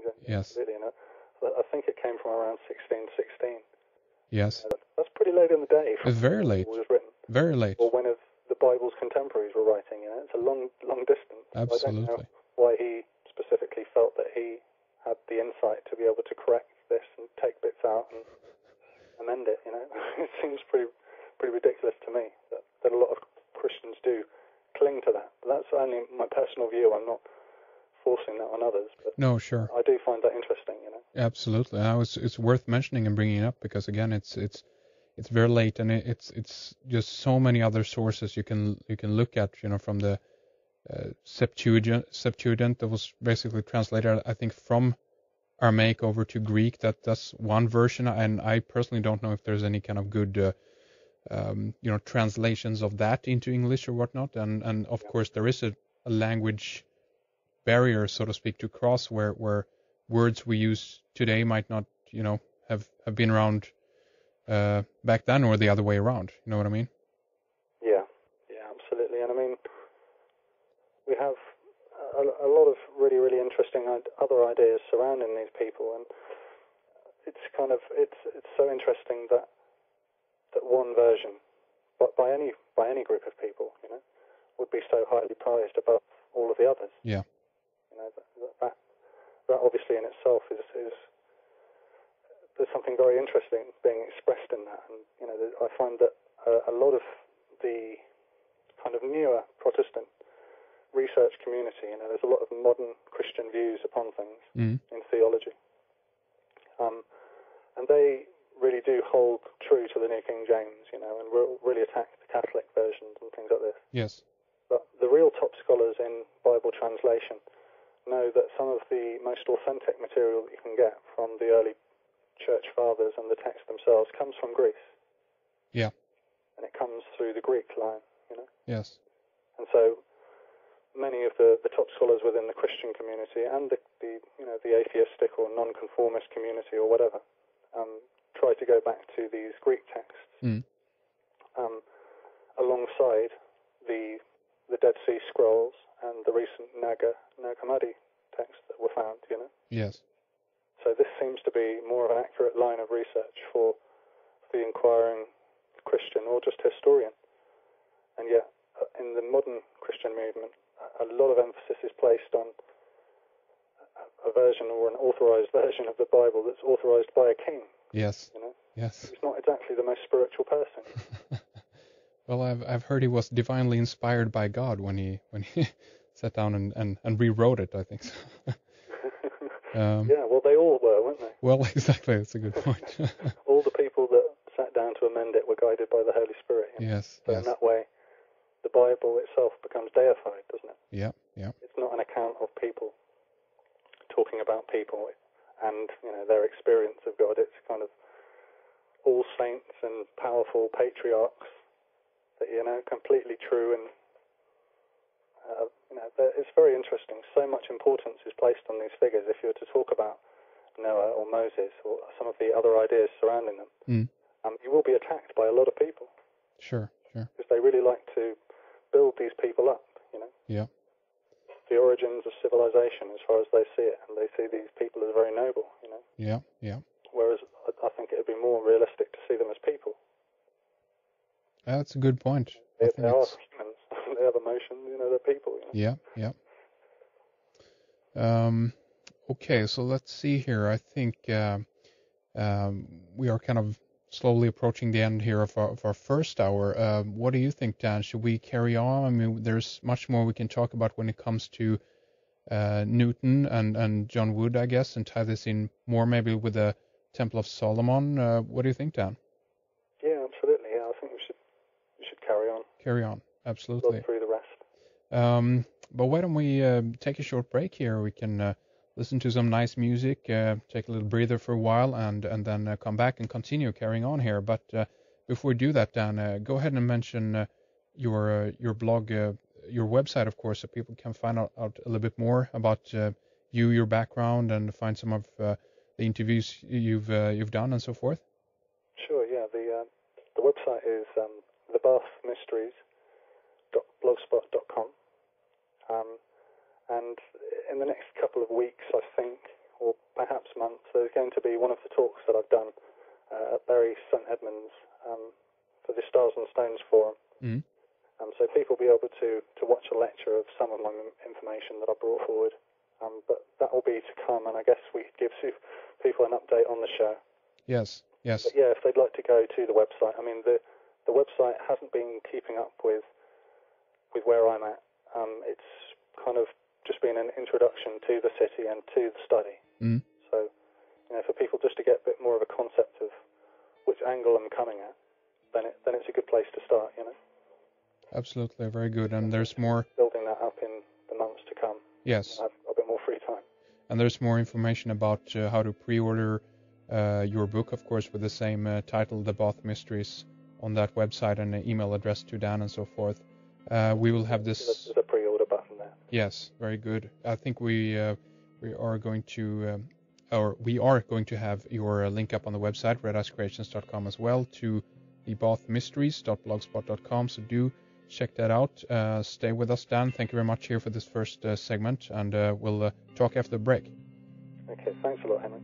King James. Yes. Really, I think it came from around 1616. Yes. That's pretty late in the day. It's very late. It was written. Very late. Or when the Bible's contemporaries were writing. It's a long distance. Absolutely. I don't know why he specifically felt that he had the insight to be able to correct this and take bits out and amend it. It seems pretty ridiculous to me that a lot of Christians do cling to that. But that's only my personal view. I'm not forcing that on others. But no, sure. I do find that interesting. Absolutely. Now it's worth mentioning and bringing it up because again, it's very late and it's just so many other sources you can look at. From the Septuagint that was basically translated, I think, from Aramaic over to Greek. That's one version, and I personally don't know if there's any kind of good translations of that into English or whatnot. And of course there is a language barrier, so to speak, to cross where words we use today might not have been around back then, or the other way around. You know what I mean? Yeah, absolutely. And I mean, we have a lot of really, really interesting other ideas surrounding these people, and it's so interesting that one version, but by any group of people, would be so highly prized above all of the others. Yeah. That obviously in itself is there's something very interesting being expressed in that, and I find that a lot of the kind of newer Protestant research community, there's a lot of modern Christian views upon things in theology, and they really do hold true to the New King James, and really attack the Catholic versions and things like this. Yes. But the real top scholars in Bible translation know that some of the most authentic material that you can get from the early church fathers and the text themselves comes from Greece. Yeah. And it comes through the Greek line, Yes. And so many of the top scholars within the Christian community and the atheistic or non-conformist community or whatever try to go back to these Greek texts alongside the Dead Sea Scrolls and the recent Nag Hammadi texts that were found, Yes. So this seems to be more of an accurate line of research for the inquiring Christian or just historian. And yet, in the modern Christian movement, a lot of emphasis is placed on a version or an authorized version of the Bible that's authorized by a king. Yes. Yes. He's not exactly the most spiritual person. Well, I've heard he was divinely inspired by God when he sat down and rewrote it, I think so. Yeah, well, they all were, weren't they? Well, exactly. That's a good point. All the people that sat down to amend it were guided by the Holy Spirit. Yes. So in that way, the Bible itself becomes deified, doesn't it? Yeah. Yeah. It's not an account of people talking about people and their experience of God. It's kind of all saints and powerful patriarchs that completely true, and it's very interesting. So much importance is placed on these figures. If you were to talk about Noah or Moses or some of the other ideas surrounding them, you will be attacked by a lot of people. Sure. Because they really like to build these people up. Yeah. The origins of civilization, as far as they see it, and they see these people as very noble. Yeah. Yeah. Whereas I think it would be more realistic to see them as people. That's a good point. They are humans. They have emotions. They're people. Yeah. Yeah. Okay, so let's see here. I think we are kind of slowly approaching the end here of our first hour. What do you think, Dan? Should we carry on? I mean, there's much more we can talk about when it comes to Newton and John Wood, I guess, and tie this in more maybe with the Temple of Solomon. What do you think, Dan? Yeah, absolutely. Yeah, I think we should carry on. Carry on, absolutely. Look through the rest. But why don't we take a short break here? We can listen to some nice music, take a little breather for a while, and then come back and continue carrying on here. But before we do that, Dan, go ahead and mention your blog, your website, of course, so people can find out a little bit more about you, your background, and find some of the interviews you've done and so forth. Sure. Yeah. The website is thebathmysteries.blogspot.com. And in the next couple of weeks, I think, or there's going to be one of the talks that I've done at Bury St Edmunds for the Stars and Stones Forum. Mm. So people will be able to watch a lecture of some of my information that I brought forward. But that will be to come, and I guess we give people an update on the show. Yes. But yeah, if they'd like to go to the website, I mean, the website hasn't been keeping up with where I'm at. It's kind of just been an introduction to the city and to the study. Mm. So, for people just to get a bit more of a concept of which angle I'm coming at, then it's a good place to start, Absolutely, very good. And there's more building that up in the months to come. Yes. Have a bit more free time. And there's more information about how to pre-order your book, of course, with the same title, The Bath Mysteries, on that website, and an email address to Dan and so forth. We will have this. There's a pre-order button there. Yes, very good. I think we are going to have your link up on the website, redicecreations.com, as well, to the bathmysteries.blogspot.com. So do check that out. Stay with us, Dan. Thank you very much here for this first segment, and we'll talk after the break. Okay, thanks a lot, Henrik.